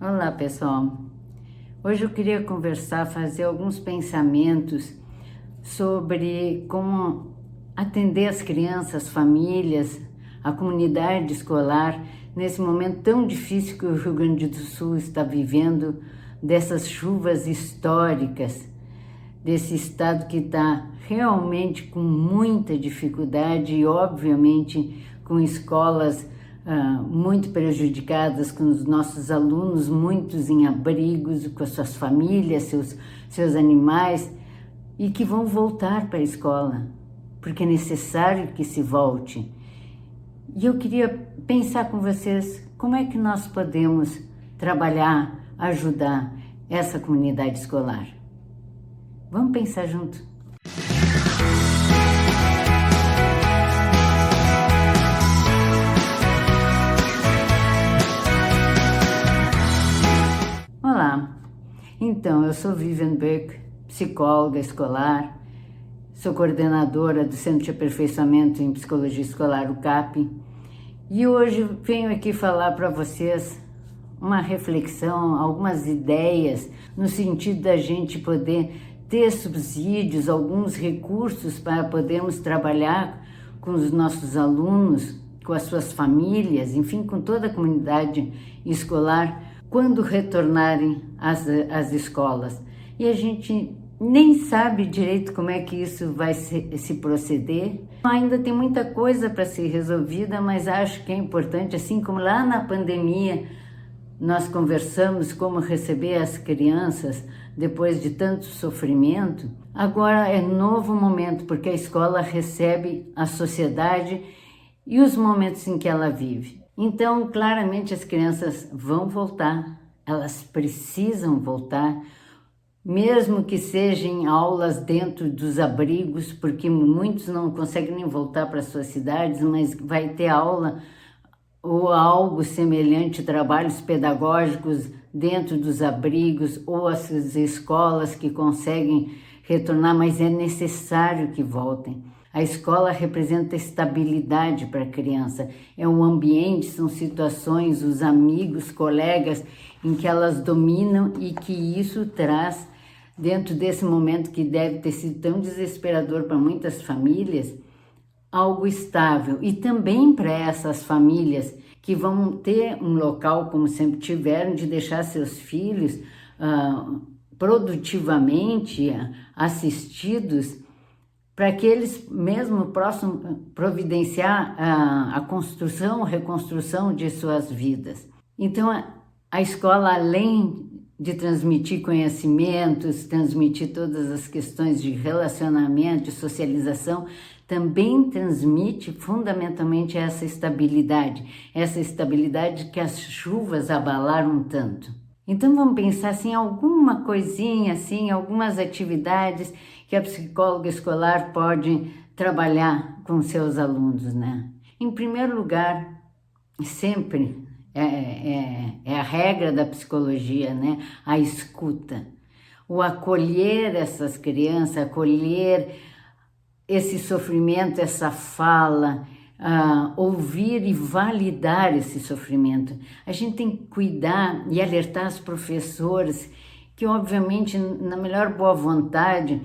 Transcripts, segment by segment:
Olá, pessoal. Hoje eu queria conversar, fazer alguns pensamentos sobre como atender as crianças, as famílias, a comunidade escolar nesse momento tão difícil que o Rio Grande do Sul está vivendo, dessas chuvas históricas, desse estado que está realmente com muita dificuldade e, obviamente, com escolas muito prejudicadas, com os nossos alunos, muitos em abrigos, com as suas famílias, seus animais, e que vão voltar para a escola, porque é necessário que se volte. E eu queria pensar com vocês como é que nós podemos trabalhar, ajudar essa comunidade escolar. Vamos pensar junto. Olá, então eu sou Vivian Buck, psicóloga escolar, sou coordenadora do Centro de Aperfeiçoamento em Psicologia Escolar, o CAP, e hoje venho aqui falar para vocês uma reflexão, algumas ideias no sentido da gente poder ter subsídios, alguns recursos para podermos trabalhar com os nossos alunos, com as suas famílias, enfim, com toda a comunidade escolar, quando retornarem às escolas. E a gente nem sabe direito como é que isso vai se proceder. Ainda tem muita coisa para ser resolvida, mas acho que é importante, assim como lá na pandemia, nós conversamos como receber as crianças depois de tanto sofrimento. Agora é novo momento, porque a escola recebe a sociedade e os momentos em que ela vive. Então, claramente, as crianças vão voltar, elas precisam voltar, mesmo que sejam aulas dentro dos abrigos, porque muitos não conseguem nem voltar para suas cidades, mas vai ter aula ou algo semelhante, trabalhos pedagógicos dentro dos abrigos ou as escolas que conseguem retornar, mas é necessário que voltem. A escola representa estabilidade para a criança, é um ambiente, são situações, os amigos, colegas em que elas dominam e que isso traz, dentro desse momento que deve ter sido tão desesperador para muitas famílias, algo estável. E também para essas famílias que vão ter um local, como sempre tiveram, de deixar seus filhos produtivamente assistidos, para que eles mesmo possam providenciar a construção, reconstrução de suas vidas. Então, a escola, além de transmitir conhecimentos, transmitir todas as questões de relacionamento, de socialização, também transmite fundamentalmente essa estabilidade que as chuvas abalaram tanto. Então vamos pensar assim, alguma coisinha assim, algumas atividades que a psicóloga escolar pode trabalhar com seus alunos, né? Em primeiro lugar, sempre é a regra da psicologia, né? A escuta, o acolher essas crianças, acolher esse sofrimento, essa fala, ouvir e validar esse sofrimento. A gente tem que cuidar e alertar as professoras que, obviamente, na melhor boa vontade,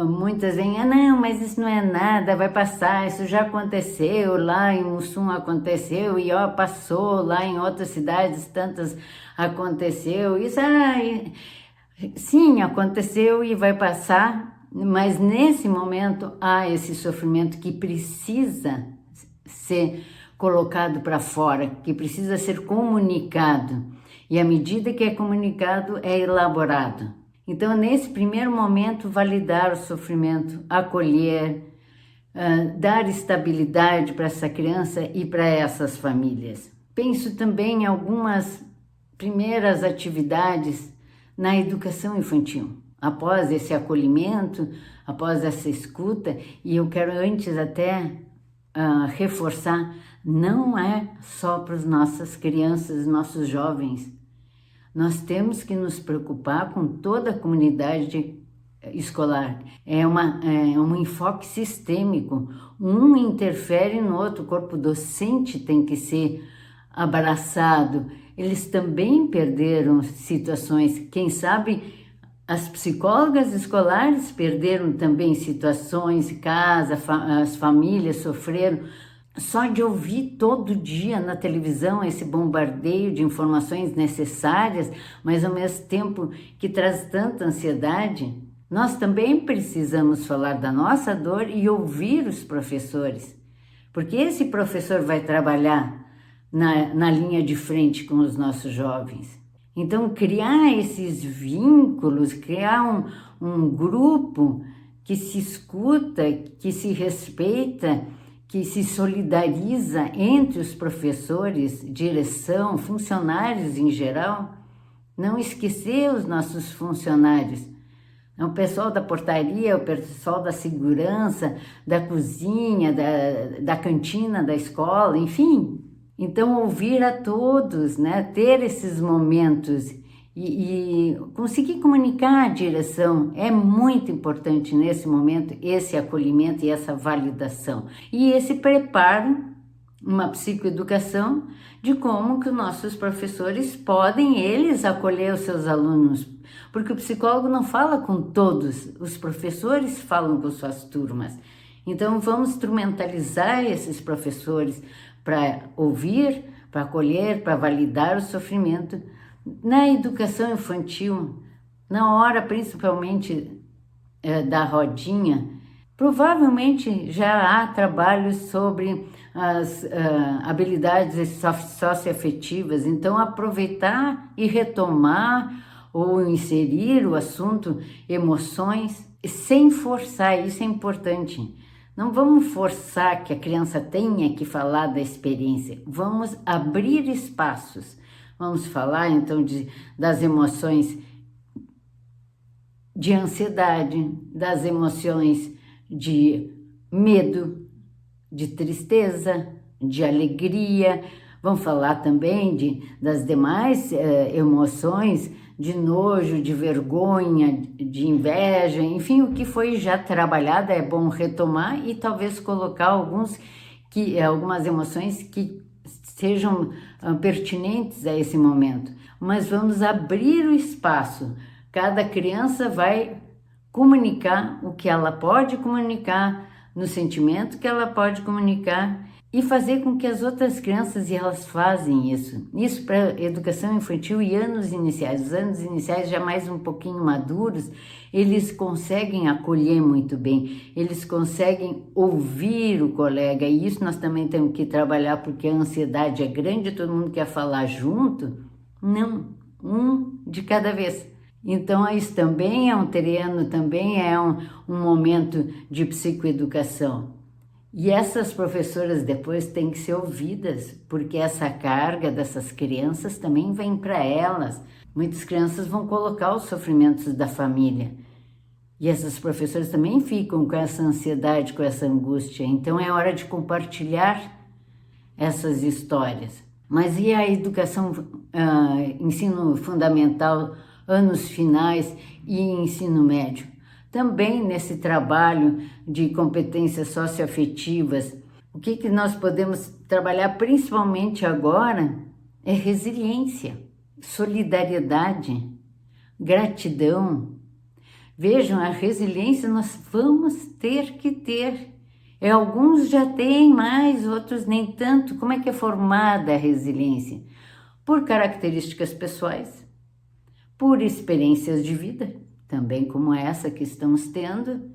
muitas vêm, não, mas isso não é nada, vai passar, isso já aconteceu, lá em Mussum aconteceu, e passou, lá em outras cidades tantas aconteceu, isso, sim, aconteceu e vai passar, mas nesse momento há esse sofrimento que precisa ser colocado para fora, que precisa ser comunicado, e à medida que é comunicado, é elaborado. Então, nesse primeiro momento, validar o sofrimento, acolher, dar estabilidade para essa criança e para essas famílias. Penso também em algumas primeiras atividades na educação infantil. Após esse acolhimento, após essa escuta, e eu quero antes até reforçar, não é só para as nossas crianças, nossos jovens. Nós temos que nos preocupar com toda a comunidade escolar. É um enfoque sistêmico. Um interfere no outro. O corpo docente tem que ser abraçado, eles também perderam situações. Quem sabe as psicólogas escolares perderam também situações, casa, as famílias sofreram. Só de ouvir todo dia na televisão esse bombardeio de informações necessárias, mas ao mesmo tempo que traz tanta ansiedade, nós também precisamos falar da nossa dor e ouvir os professores, porque esse professor vai trabalhar na linha de frente com os nossos jovens. Então, criar esses vínculos, criar um grupo que se escuta, que se respeita, que se solidariza entre os professores, direção, funcionários em geral, não esquecer os nossos funcionários, o pessoal da portaria, o pessoal da segurança, da cozinha, da cantina da escola, enfim. Então, ouvir a todos, né? Ter esses momentos e conseguir comunicar a direção é muito importante nesse momento, esse acolhimento e essa validação. E esse preparo, uma psicoeducação de como que os nossos professores podem, eles, acolher os seus alunos. Porque o psicólogo não fala com todos, os professores falam com suas turmas. Então, vamos instrumentalizar esses professores para ouvir, para acolher, para validar o sofrimento. Na educação infantil, na hora principalmente da rodinha, provavelmente já há trabalhos sobre as habilidades socioafetivas, então aproveitar e retomar ou inserir o assunto emoções sem forçar, isso é importante. Não vamos forçar que a criança tenha que falar da experiência, vamos abrir espaços. Vamos falar então das emoções de ansiedade, das emoções de medo, de tristeza, de alegria. Vamos falar também das demais emoções, de nojo, de vergonha, de inveja, enfim, o que foi já trabalhado é bom retomar e talvez colocar algumas emoções que sejam pertinentes a esse momento. Mas vamos abrir o espaço. Cada criança vai comunicar o que ela pode comunicar, no sentimento que ela pode comunicar e fazer com que as outras crianças, e elas fazem isso. Isso para educação infantil e anos iniciais. Os anos iniciais já mais um pouquinho maduros, eles conseguem acolher muito bem, eles conseguem ouvir o colega, e isso nós também temos que trabalhar, porque a ansiedade é grande, todo mundo quer falar junto. Não, um de cada vez. Então, isso também é um terreno, também é um momento de psicoeducação. E essas professoras depois têm que ser ouvidas, porque essa carga dessas crianças também vem para elas. Muitas crianças vão colocar os sofrimentos da família. E essas professoras também ficam com essa ansiedade, com essa angústia. Então é hora de compartilhar essas histórias. Mas e a educação, ensino fundamental, anos finais e ensino médio? Também nesse trabalho de competências socioafetivas, o que nós podemos trabalhar principalmente agora é resiliência, solidariedade, gratidão. Vejam, a resiliência nós vamos ter que ter. Alguns já têm mais, outros nem tanto. Como é que é formada a resiliência? Por características pessoais, por experiências de vida, também como essa que estamos tendo,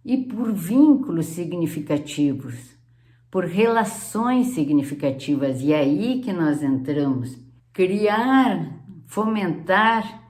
e por vínculos significativos, por relações significativas. E é aí que nós entramos. Criar, fomentar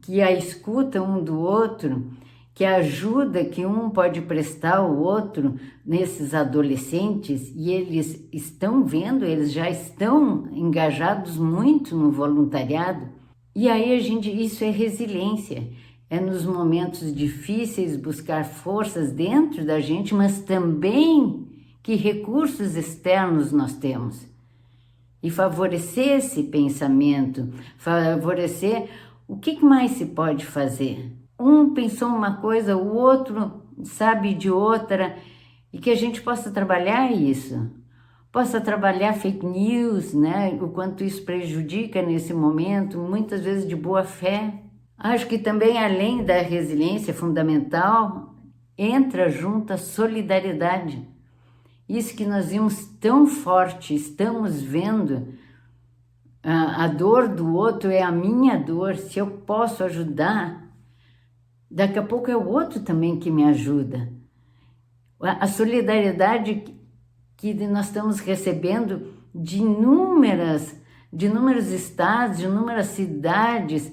que a escuta um do outro, que a ajuda que um pode prestar ao outro nesses adolescentes, e eles estão vendo, eles já estão engajados muito no voluntariado. E aí isso é resiliência, é nos momentos difíceis buscar forças dentro da gente, mas também que recursos externos nós temos. E favorecer esse pensamento, favorecer o que mais se pode fazer. Um pensou uma coisa, o outro sabe de outra, e que a gente possa trabalhar isso. possa trabalhar fake news, né? O quanto isso prejudica nesse momento, muitas vezes de boa fé. Acho que também, além da resiliência fundamental, entra junto a solidariedade. Isso que nós vimos tão forte, estamos vendo, a dor do outro é a minha dor. Se eu posso ajudar, daqui a pouco é o outro também que me ajuda. A solidariedade que nós estamos recebendo de inúmeros estados, de inúmeras cidades.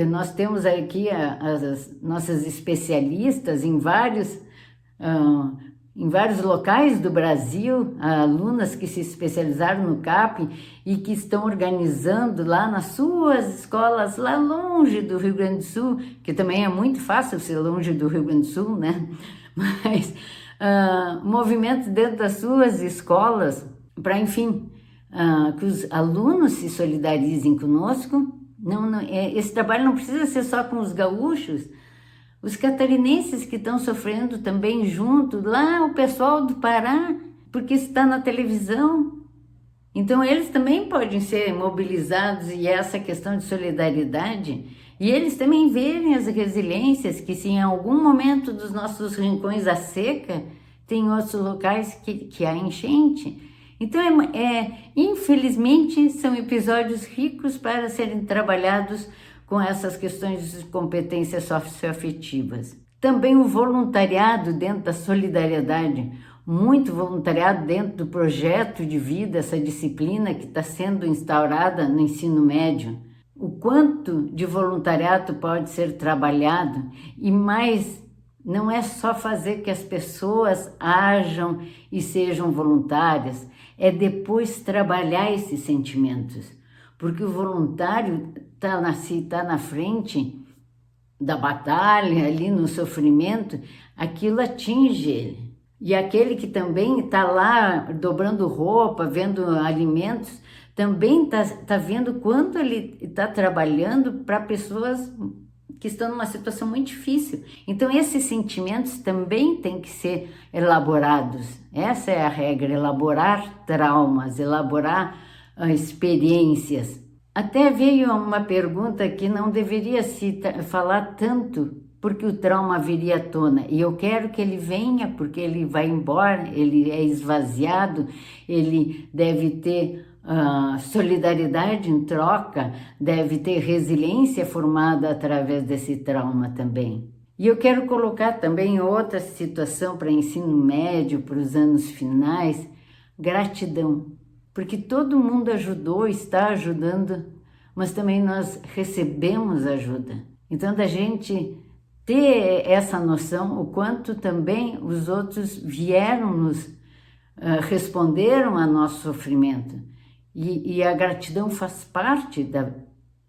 Nós temos aqui as nossas especialistas em vários locais do Brasil, alunas que se especializaram no CAP e que estão organizando lá nas suas escolas, lá longe do Rio Grande do Sul, que também é muito fácil ser longe do Rio Grande do Sul, né? Mas movimentos dentro das suas escolas para, enfim, que os alunos se solidarizem conosco. Esse trabalho não precisa ser só com os gaúchos, os catarinenses que estão sofrendo também junto, lá o pessoal do Pará, porque está na televisão. Então eles também podem ser mobilizados, e essa questão de solidariedade, e eles também verem as resiliências, que se em algum momento dos nossos rincões há seca, tem outros locais que há enchente. Então, infelizmente, são episódios ricos para serem trabalhados com essas questões de competências socioafetivas. Também o voluntariado dentro da solidariedade, muito voluntariado dentro do projeto de vida, essa disciplina que está sendo instaurada no ensino médio. O quanto de voluntariado pode ser trabalhado, e mais, não é só fazer que as pessoas ajam e sejam voluntárias, é depois trabalhar esses sentimentos, porque o voluntário está na frente da batalha, ali no sofrimento, aquilo atinge ele. E aquele que também está lá dobrando roupa, vendo alimentos, também está vendo quanto ele está trabalhando para pessoas que estão numa situação muito difícil. Então, esses sentimentos também têm que ser elaborados. Essa é a regra, elaborar traumas, elaborar experiências. Até veio uma pergunta que não deveria se falar tanto, porque o trauma viria à tona. E eu quero que ele venha, porque ele vai embora, ele é esvaziado, ele deve ter solidariedade em troca, deve ter resiliência formada através desse trauma também. E eu quero colocar também outra situação para ensino médio, para os anos finais, gratidão. Porque todo mundo ajudou, está ajudando, mas também nós recebemos ajuda. Então, da gente ter essa noção, o quanto também os outros vieram responderam ao nosso sofrimento. E a gratidão faz parte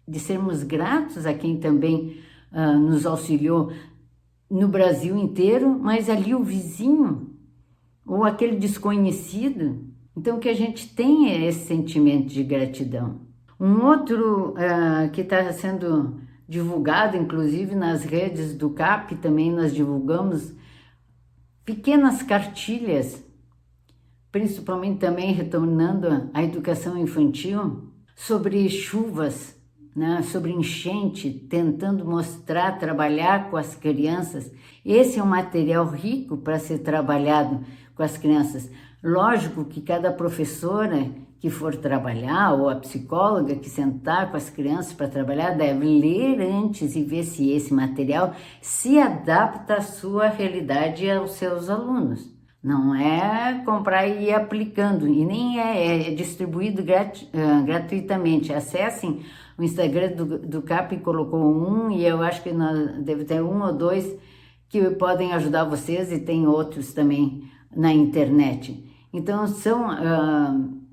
de sermos gratos a quem também nos auxiliou no Brasil inteiro, mas ali o vizinho, ou aquele desconhecido. Então, que a gente tenha esse sentimento de gratidão. Um outro que está sendo divulgado, inclusive nas redes do CAP, também nós divulgamos pequenas cartilhas, principalmente também retornando à educação infantil, sobre chuvas, né, sobre enchente, tentando mostrar, trabalhar com as crianças. Esse é um material rico para ser trabalhado com as crianças. Lógico que cada professora que for trabalhar, ou a psicóloga que sentar com as crianças para trabalhar, deve ler antes e ver se esse material se adapta à sua realidade e aos seus alunos. Não é comprar e ir aplicando, e nem é distribuído gratuitamente. Acessem o Instagram do CAP, colocou um, e eu acho que deve ter um ou dois que podem ajudar vocês, e tem outros também na internet. Então, são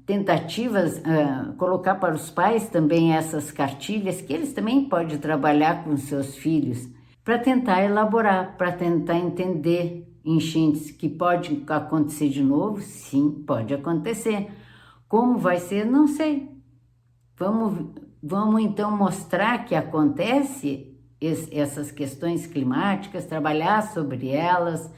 tentativas, colocar para os pais também essas cartilhas, que eles também podem trabalhar com seus filhos, para tentar elaborar, para tentar entender enchentes que pode acontecer de novo. Sim, pode acontecer. Como vai ser, não sei. Vamos então mostrar que acontece essas questões climáticas, trabalhar sobre elas,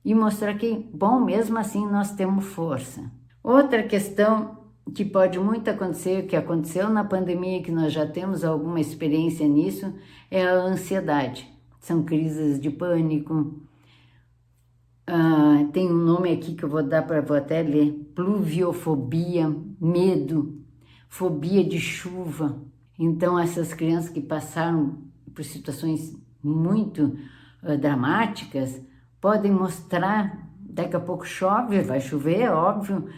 e mostrar que, bom, mesmo assim nós temos força. Outra questão que pode muito acontecer, que aconteceu na pandemia, que nós já temos alguma experiência nisso, é a ansiedade. São crises de pânico. Tem um nome aqui que eu vou dar para vou até ler: pluviofobia, medo, fobia de chuva. Então, essas crianças que passaram por situações muito dramáticas podem mostrar, daqui a pouco chove, vai chover, é óbvio,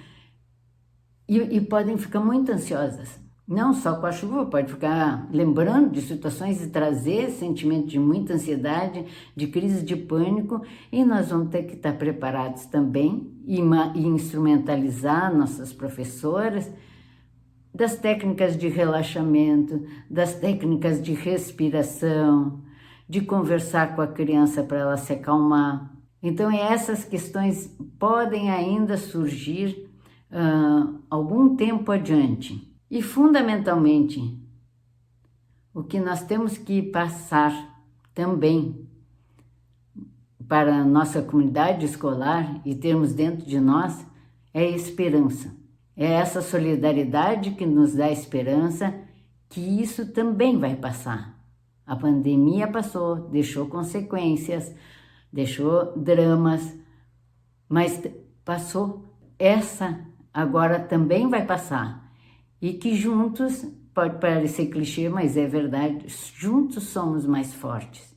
e podem ficar muito ansiosas. Não só com a chuva, pode ficar lembrando de situações e trazer sentimento de muita ansiedade, de crise de pânico, e nós vamos ter que estar preparados também e instrumentalizar nossas professoras das técnicas de relaxamento, das técnicas de respiração, de conversar com a criança para ela se acalmar. Então, essas questões podem ainda surgir algum tempo adiante. E, fundamentalmente, o que nós temos que passar também para a nossa comunidade escolar e termos dentro de nós é esperança. É essa solidariedade que nos dá esperança que isso também vai passar. A pandemia passou, deixou consequências, deixou dramas, mas passou. Essa agora também vai passar. E que juntos, pode parecer clichê, mas é verdade, juntos somos mais fortes.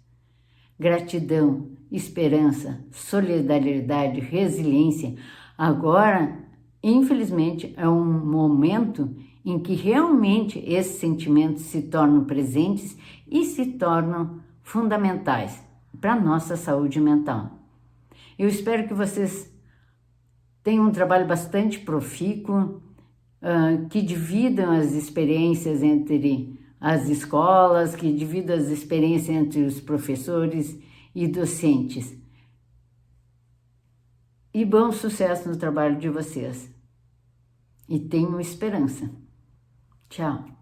Gratidão, esperança, solidariedade, resiliência. Agora, infelizmente, é um momento em que realmente esses sentimentos se tornam presentes e se tornam fundamentais para a nossa saúde mental. Eu espero que vocês tenham um trabalho bastante profícuo, que dividam as experiências entre as escolas, que dividam as experiências entre os professores e docentes. E bom sucesso no trabalho de vocês. E tenham esperança. Tchau.